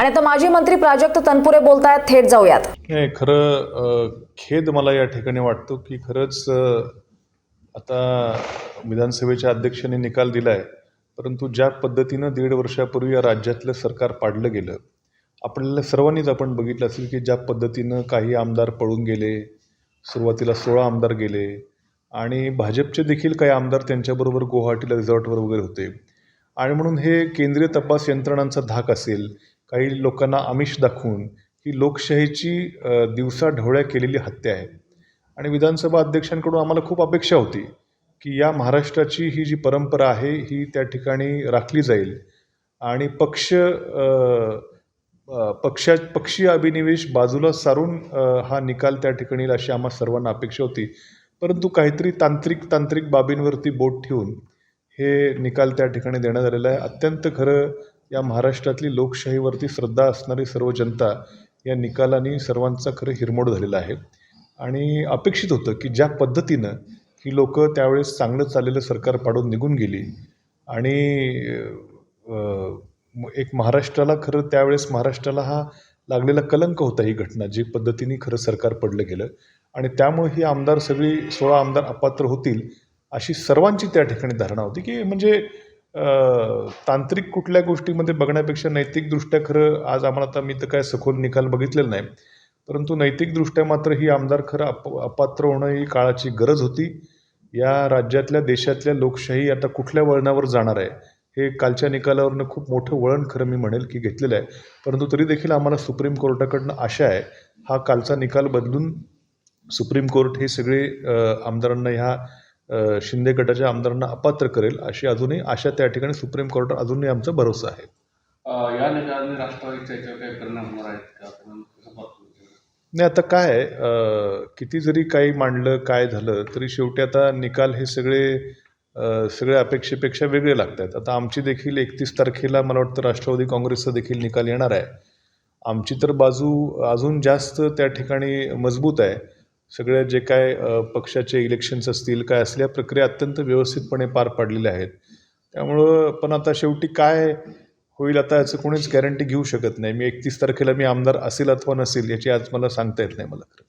आणि आता माजी मंत्री प्राजक्त तनपुरे बोलतायत, थेट जाऊयात. नाही, खरं खेद मला या ठिकाणी वाटतो की खरंच आता विधानसभेच्या अध्यक्षांनी निकाल दिलाय, परंतु ज्या पद्धतीनं 1.5 वर्षापूर्वी या राज्यातलं सरकार पाडलं गेलं, आपल्याला सर्वांनीच आपण बघितलं असेल की ज्या पद्धतीनं काही आमदार पळून गेले, सुरुवातीला 16 आमदार गेले आणि भाजपचे देखील काही आमदार त्यांच्याबरोबर गुवाहाटीला रिसॉर्टवर वगैरे होते. आणि म्हणून हे केंद्रीय तपास यंत्रणांचा धाक असेल, काही लोकांना आमिष दाखवून ही लोकशाहीची दिवसाढवळ्या केलेली हत्या आहे. आणि विधानसभा अध्यक्षांकडून आम्हाला खूप अपेक्षा होती की या महाराष्ट्राची ही जी परंपरा आहे ही त्या ठिकाणी राखली जाईल आणि पक्षीय अभिनिवेश बाजूला सारून हा निकाल त्या ठिकाणी येईल अशी आम्हा सर्वांना अपेक्षा होती. परंतु काहीतरी तांत्रिक बाबींवरती बोट ठेवून हे निकाल त्या ठिकाणी देण्यात आलेला आहे. अत्यंत खरं या महाराष्ट्रातली लोकशाहीवरती श्रद्धा असणारी सर्व जनता या निकालाने सर्वांचा खरं हिरमोड झालेला आहे. आणि अपेक्षित होतं की ज्या पद्धतीनं ही लोकं त्यावेळेस चांगलं चाललेलं सरकार पाडून निघून गेली आणि एक महाराष्ट्राला खरं त्यावेळेस महाराष्ट्राला हा लागलेला कलंक होता ही घटना, जी पद्धतीने खरं सरकार पडलं गेलं आणि त्यामुळे ही आमदार सगळी 16 आमदार अपात्र होतील अशी सर्वांची त्या ठिकाणी धारणा होती की म्हणजे तांत्रिक कुठल्या गोष्टीमध्ये बघण्यापेक्षा नैतिकदृष्ट्या खरं आज आम्हाला, आता मी तर काय सखोल निकाल बघितलेला नाही, परंतु नैतिकदृष्ट्या मात्र ही आमदार खरं अपात्र होणं ही काळाची गरज होती. या राज्यातल्या देशातल्या लोकशाही आता कुठल्या वळणावर जाणार आहे हे कालच्या निकालावरनं खूप मोठं वळण खरं मी म्हणेल की घेतलेलं आहे. परंतु तरी देखील आम्हाला सुप्रीम कोर्टाकडनं आशा आहे हा कालचा निकाल बदलून सुप्रीम कोर्ट हे सगळे आमदारांना ह्या शिंदे गटाच्या आमदारांना अपात्र करेल अशी अजूनही आशा त्या ठिकाणी सुप्रीम कोर्टात अजूनही आमचा भरोसा आहे. या निकालाने राष्ट्रवादीच्या याच्यावर काही परिणाम होणार आहेत का? नाही, आता काय आहे, किती जरी काही मांडलं काय झालं तरी शेवटी आता निकाल हे सगळे अपेक्षेपेक्षा वेगळे लागत आहेत. आता आमची देखील 31 तारखेला मला वाटतं राष्ट्रवादी काँग्रेसचा देखील निकाल येणार आहे. आमची तर बाजू अजून जास्त त्या ठिकाणी मजबूत आहे. सगळ्या जे काय पक्षाचे इलेक्शन्स असतील काय असल्या प्रक्रिया अत्यंत व्यवस्थितपणे पार पाडलेल्या आहेत. त्यामुळं पण आता शेवटी काय होईल आता याचं कोणीच गॅरंटी घेऊ शकत नाही. 31 तारखेला मी आमदार असेल अथवा नसेल याची आज मला सांगता येत नाही मला.